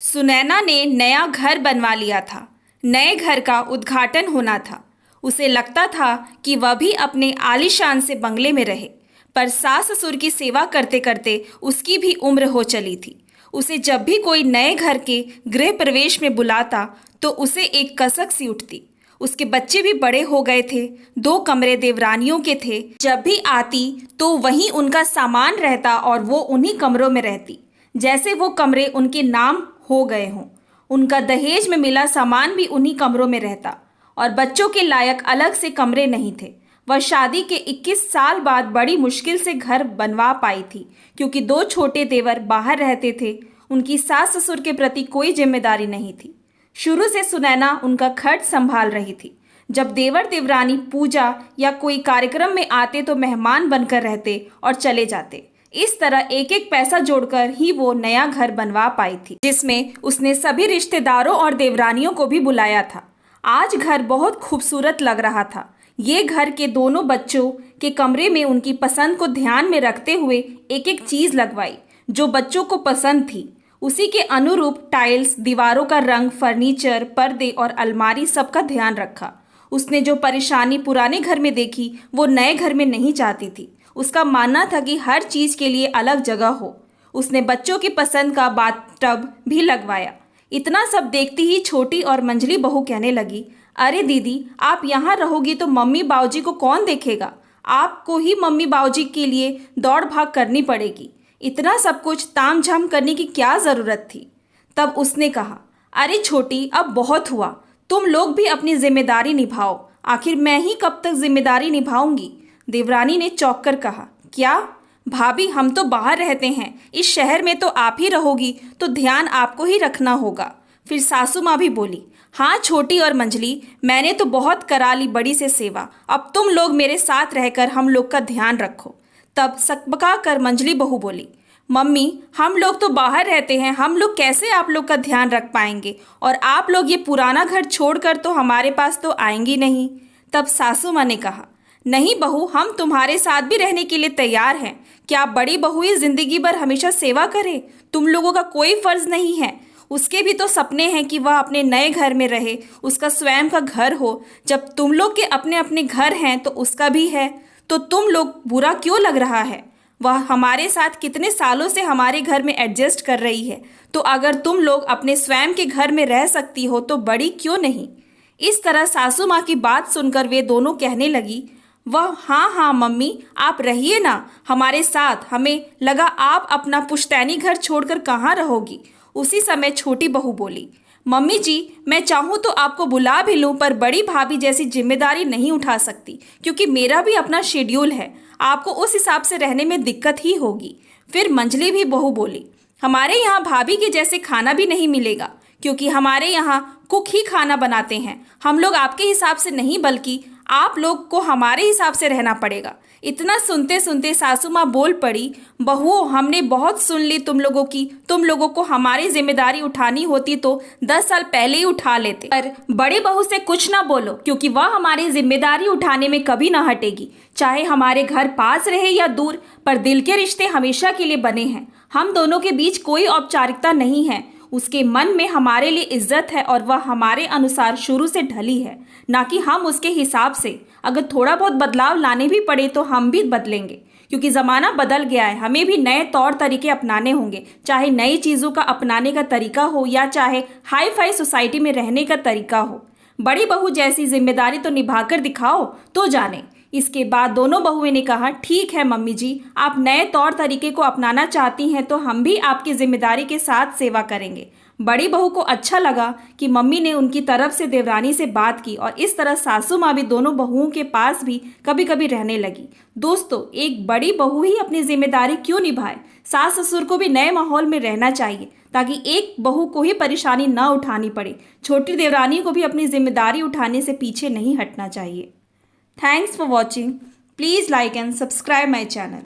सुनैना ने नया घर बनवा लिया था। नए घर का उद्घाटन होना था। उसे लगता था कि वह भी अपने आलीशान से बंगले में रहे, पर सास ससुर की सेवा करते करते उसकी भी उम्र हो चली थी। उसे जब भी कोई नए घर के गृह प्रवेश में बुलाता तो उसे एक कसक सी उठती। उसके बच्चे भी बड़े हो गए थे। 2 कमरे देवरानियों के थे। जब भी आती तो वहीं उनका सामान रहता और वो उन्हीं कमरों में रहती, जैसे वो कमरे उनके नाम हो गए हों। उनका दहेज में मिला सामान भी उन्हीं कमरों में रहता और बच्चों के लायक अलग से कमरे नहीं थे। वह शादी के 21 साल बाद बड़ी मुश्किल से घर बनवा पाई थी, क्योंकि 2 छोटे देवर बाहर रहते थे। उनकी सास ससुर के प्रति कोई जिम्मेदारी नहीं थी। शुरू से सुनैना उनका खर्च संभाल रही थी। जब देवर देवरानी पूजा या कोई कार्यक्रम में आते तो मेहमान बनकर रहते और चले जाते। इस तरह एक एक पैसा जोड़कर ही वो नया घर बनवा पाई थी, जिसमें उसने सभी रिश्तेदारों और देवरानियों को भी बुलाया था। आज घर बहुत खूबसूरत लग रहा था। ये घर के दोनों बच्चों के कमरे में उनकी पसंद को ध्यान में रखते हुए एक एक चीज लगवाई जो बच्चों को पसंद थी। उसी के अनुरूप टाइल्स, दीवारों का रंग, फर्नीचर, पर्दे और अलमारी सबका ध्यान रखा। उसने जो परेशानी पुराने घर में देखी वो नए घर में नहीं चाहती थी। उसका मानना था कि हर चीज के लिए अलग जगह हो। उसने बच्चों की पसंद का बाथटब भी लगवाया। इतना सब देखती ही छोटी और मंझली बहू कहने लगी, अरे दीदी, आप यहाँ रहोगी तो मम्मी बाबूजी को कौन देखेगा? आपको ही मम्मी बाबूजी के लिए दौड़ भाग करनी पड़ेगी। इतना सब कुछ तामझाम करने की क्या ज़रूरत थी? तब उसने कहा, अरे छोटी, अब बहुत हुआ। तुम लोग भी अपनी जिम्मेदारी निभाओ। आखिर मैं ही कब तक जिम्मेदारी निभाऊंगी? देवरानी ने चौंक कर कहा, क्या भाभी, हम तो बाहर रहते हैं। इस शहर में तो आप ही रहोगी, तो ध्यान आपको ही रखना होगा। फिर सासू माँ भी बोली, हाँ छोटी और मंझली, मैंने तो बहुत करा ली बड़ी से सेवा। अब तुम लोग मेरे साथ रहकर हम लोग का ध्यान रखो। तब सकबका कर मंझली बहू बोली, मम्मी, हम लोग तो बाहर रहते हैं, हम लोग कैसे आप लोग का ध्यान रख पाएंगे? और आप लोग ये पुराना घर छोड़कर तो हमारे पास तो आएंगी नहीं। तब सासू माँ ने कहा, नहीं बहू, हम तुम्हारे साथ भी रहने के लिए तैयार हैं। क्या बड़ी बहू ही जिंदगी भर हमेशा सेवा करे? तुम लोगों का कोई फर्ज नहीं है। उसके भी तो सपने हैं कि वह अपने नए घर में रहे, उसका स्वयं का घर हो। जब तुम लोग के अपने अपने घर हैं तो उसका भी है, तो तुम लोग बुरा क्यों लग रहा है? वह हमारे साथ कितने सालों से हमारे घर में एडजस्ट कर रही है, तो अगर तुम लोग अपने स्वयं के घर में रह सकती हो तो बड़ी क्यों नहीं? इस तरह सासू माँ की बात सुनकर वे दोनों कहने लगी, वह हाँ हाँ मम्मी, आप रहिए ना हमारे साथ। हमें लगा आप अपना पुश्तैनी घर छोड़कर कहाँ रहोगी। उसी समय छोटी बहू बोली, मम्मी जी, मैं चाहूँ तो आपको बुला भी लूँ, पर बड़ी भाभी जैसी जिम्मेदारी नहीं उठा सकती, क्योंकि मेरा भी अपना शेड्यूल है। आपको उस हिसाब से रहने में दिक्कत ही होगी। फिर मंझली भी बहू बोली, हमारे यहाँ भाभी के जैसे खाना भी नहीं मिलेगा, क्योंकि हमारे यहाँ कुक ही खाना बनाते हैं। हम लोग आपके हिसाब से नहीं, बल्कि आप लोग को हमारे हिसाब से रहना पड़ेगा। इतना सुनते सुनते सासू माँ बोल पड़ी, बहुओं, हमने बहुत सुन ली तुम लोगों की। तुम लोगों को हमारी जिम्मेदारी उठानी होती तो 10 साल पहले ही उठा लेते। पर बड़ी बहू से कुछ ना बोलो, क्योंकि वह हमारी जिम्मेदारी उठाने में कभी ना हटेगी। चाहे हमारे घर पास रहे या दूर, पर दिल के रिश्ते हमेशा के लिए बने हैं। हम दोनों के बीच कोई औपचारिकता नहीं है। उसके मन में हमारे लिए इज्जत है और वह हमारे अनुसार शुरू से ढली है, ना कि हम उसके हिसाब से। अगर थोड़ा बहुत बदलाव लाने भी पड़े तो हम भी बदलेंगे, क्योंकि ज़माना बदल गया है। हमें भी नए तौर तरीके अपनाने होंगे, चाहे नई चीज़ों का अपनाने का तरीका हो या चाहे हाई फाई सोसाइटी में रहने का तरीका हो। बड़ी बहू जैसी जिम्मेदारी तो निभाकर दिखाओ तो जाने। इसके बाद दोनों बहुएं ने कहा, ठीक है मम्मी जी, आप नए तौर तरीके को अपनाना चाहती हैं तो हम भी आपकी जिम्मेदारी के साथ सेवा करेंगे। बड़ी बहू को अच्छा लगा कि मम्मी ने उनकी तरफ से देवरानी से बात की, और इस तरह सासू माँ भी दोनों बहुओं के पास भी कभी कभी रहने लगी। दोस्तों, एक बड़ी बहू ही अपनी जिम्मेदारी क्यों निभाए? सास ससुर को भी नए माहौल में रहना चाहिए, ताकि एक बहू को ही परेशानी न उठानी पड़े। छोटी देवरानी को भी अपनी जिम्मेदारी उठाने से पीछे नहीं हटना चाहिए। Thanks for watching. Please like and subscribe my channel.